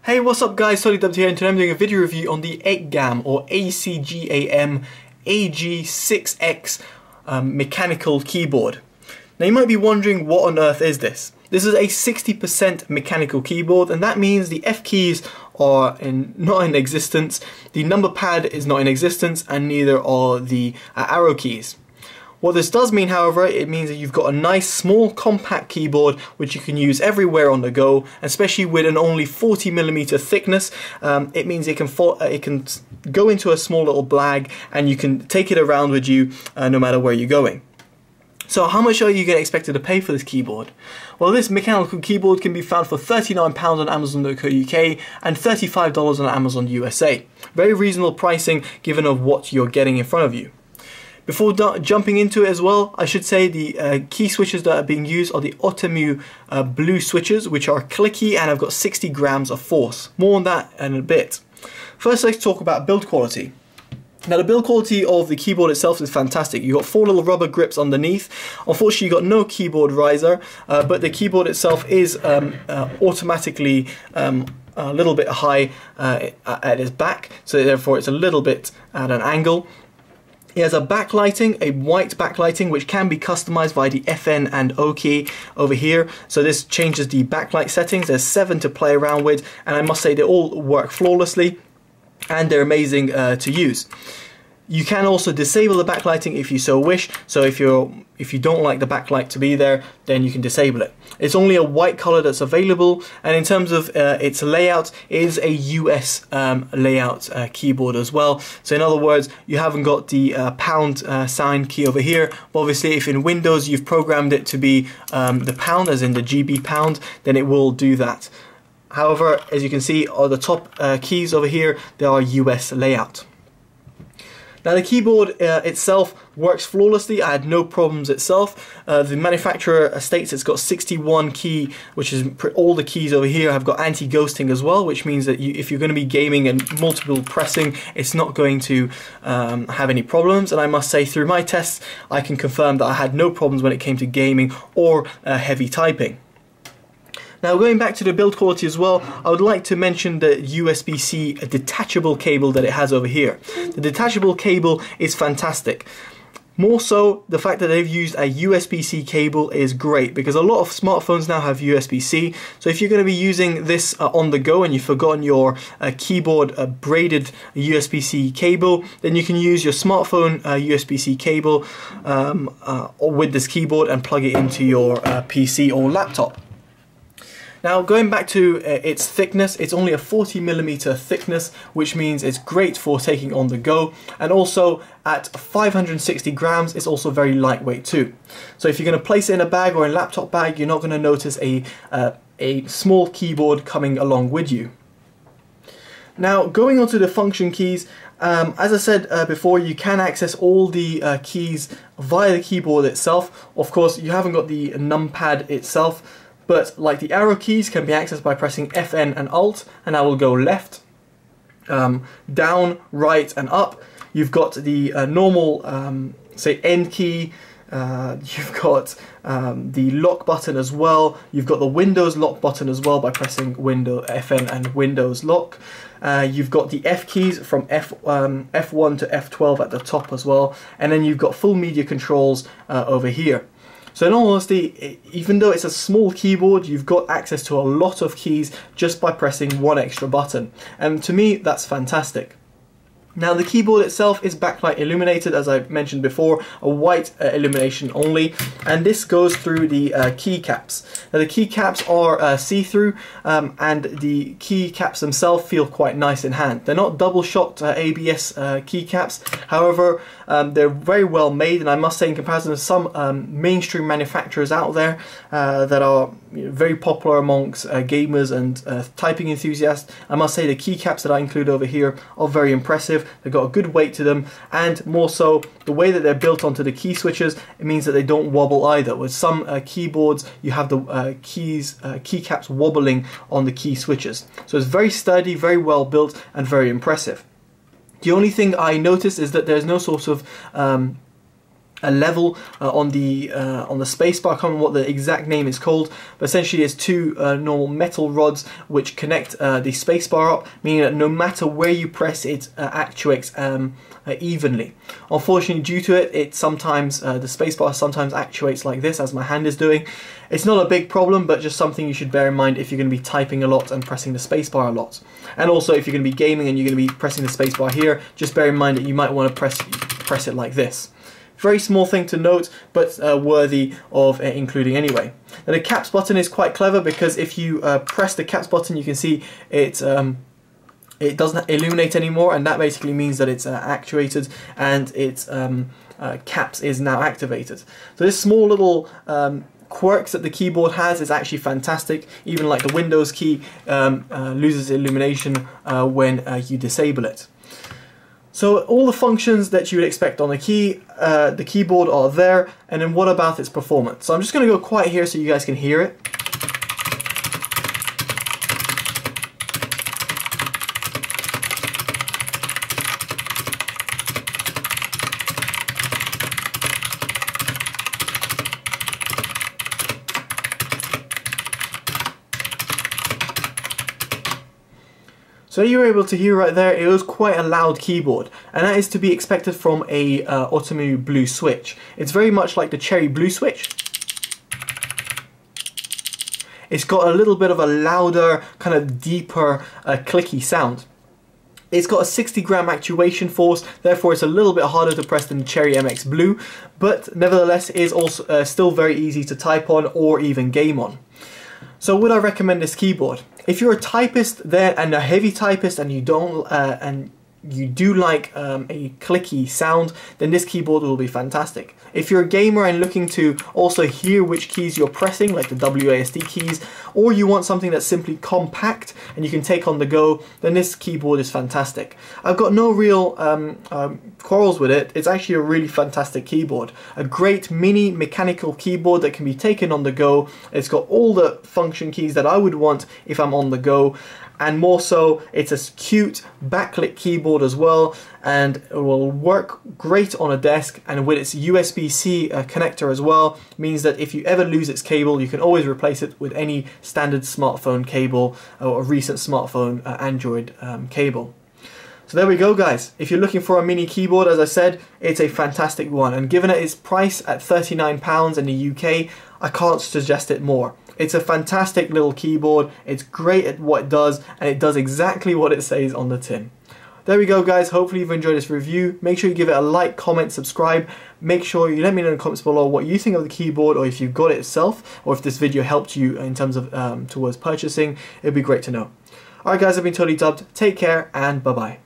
Hey, what's up guys, TotallydubbedHD here, and today I'm doing a video review on the ACGAM or ACGAM AG6X mechanical keyboard. Now you might be wondering, what on earth is this? This is a 60% mechanical keyboard, and that means the F keys are not in existence, the number pad is not in existence, and neither are the arrow keys. What this does mean, however, it means that you've got a nice small compact keyboard which you can use everywhere on the go, especially with an only 40mm thickness. It means it can go into a small little bag and you can take it around with you no matter where you're going. So how much are you expected to pay for this keyboard? Well, this mechanical keyboard can be found for £39 on Amazon.co.uk and $35 on Amazon USA. Very reasonable pricing given of what you're getting in front of you. Before jumping into it as well, I should say the key switches that are being used are the Outemu blue switches, which are clicky and have got 60 grams of force. More on that in a bit. First, let's talk about build quality. Now, the build quality of the keyboard itself is fantastic. You've got 4 little rubber grips underneath. Unfortunately, you've got no keyboard riser, but the keyboard itself is automatically a little bit high at its back, so therefore it's a little bit at an angle. It has a backlighting, a white backlighting, which can be customized by the FN and O key over here. So this changes the backlight settings. There's 7 to play around with, and I must say they all work flawlessly and they're amazing to use. You can also disable the backlighting if you so wish. So if you don't like the backlight to be there, then you can disable it. It's only a white color that's available, and in terms of its layout, it is a US layout keyboard as well. So in other words, you haven't got the pound sign key over here. But obviously, if in Windows you've programmed it to be the pound, as in the GB pound, then it will do that. However, as you can see, on the top keys over here, they are US layout. Now, the keyboard itself works flawlessly. I had no problems itself. The manufacturer states it's got 61 key, which is all the keys over here have got anti-ghosting as well, which means that if you're going to be gaming and multiple pressing, it's not going to have any problems. And I must say, through my tests, I can confirm that I had no problems when it came to gaming or heavy typing. Now, going back to the build quality as well, I would like to mention the USB-C detachable cable that it has over here. The detachable cable is fantastic. More so, the fact that they've used a USB-C cable is great, because a lot of smartphones now have USB-C. So if you're going to be using this on the go and you've forgotten your keyboard braided USB-C cable, then you can use your smartphone USB-C cable with this keyboard and plug it into your PC or laptop. Now, going back to its thickness, it's only a 40mm thickness, which means it's great for taking on the go, and also at 560 grams, it's also very lightweight too. So if you're going to place it in a bag or a laptop bag, you're not going to notice a small keyboard coming along with you. Now, going on to the function keys, as I said before, you can access all the keys via the keyboard itself. Of course, you haven't got the numpad itself, but like the arrow keys can be accessed by pressing FN and Alt, and I will go left, down, right and up. You've got the normal, say, end key, you've got the lock button as well, you've got the Windows lock button as well by pressing FN and Windows lock. You've got the F keys from F1 to F12 at the top as well, and then you've got full media controls over here. So in all honesty, even though it's a small keyboard, you've got access to a lot of keys just by pressing one extra button. And to me, that's fantastic. Now, the keyboard itself is backlight illuminated, as I mentioned before, a white illumination only, and this goes through the keycaps. Now, the keycaps are see-through, and the keycaps themselves feel quite nice in hand. They're not double-shot ABS keycaps, however, they're very well made, and I must say, in comparison to some mainstream manufacturers out there that are very popular amongst gamers and typing enthusiasts, I must say the keycaps that I include over here are very impressive. They've got a good weight to them, and more so, the way that they're built onto the key switches, it means that they don't wobble either. With some keyboards, you have the keycaps wobbling on the key switches. So it's very sturdy, very well built, and very impressive. The only thing I noticed is that there's no sort of a level on the spacebar. I can't remember what the exact name is called, but essentially it's two normal metal rods which connect the spacebar up, meaning that no matter where you press it actuates evenly. Unfortunately, due to it sometimes the spacebar sometimes actuates like this, as my hand is doing. It's not a big problem, but just something you should bear in mind if you're going to be typing a lot and pressing the spacebar a lot. And also, if you're going to be gaming and you're going to be pressing the spacebar here, just bear in mind that you might want to press it like this. Very small thing to note, but worthy of including anyway. Now the caps button is quite clever, because if you press the caps button, you can see it doesn't illuminate anymore, and that basically means that it's actuated and its caps is now activated. So this small little quirks that the keyboard has is actually fantastic. Even like the Windows key loses illumination when you disable it. So all the functions that you would expect on the keyboard are there, and then what about its performance? So I'm just going to go quiet here so you guys can hear it. So you were able to hear right there, it was quite a loud keyboard, and that is to be expected from a Outemu blue switch. It's very much like the Cherry blue switch. It's got a little bit of a louder, kind of deeper, clicky sound. It's got a 60 gram actuation force, therefore it's a little bit harder to press than the Cherry MX Blue, but nevertheless is also still very easy to type on or even game on. So would I recommend this keyboard? If you're a typist and a heavy typist and you don't you do like a clicky sound, then this keyboard will be fantastic. If you're a gamer and looking to also hear which keys you're pressing, like the WASD keys, or you want something that's simply compact and you can take on the go, then this keyboard is fantastic. I've got no real quarrels with it. It's actually a really fantastic keyboard. A great mini mechanical keyboard that can be taken on the go. It's got all the function keys that I would want if I'm on the go. And more so, it's a cute backlit keyboard as well, and it will work great on a desk, and with its USB-C connector as well, means that if you ever lose its cable, you can always replace it with any standard smartphone cable or a recent smartphone Android cable. So there we go, guys. If you're looking for a mini keyboard, as I said, it's a fantastic one, and given its price at £39 in the UK, I can't suggest it more. It's a fantastic little keyboard, it's great at what it does, and it does exactly what it says on the tin. There we go, guys. Hopefully you've enjoyed this review. Make sure you give it a like, comment, subscribe. Make sure you let me know in the comments below what you think of the keyboard, or if you've got it yourself, or if this video helped you in terms of towards purchasing. It'd be great to know. Alright guys, I've been Totally Dubbed. Take care and bye bye.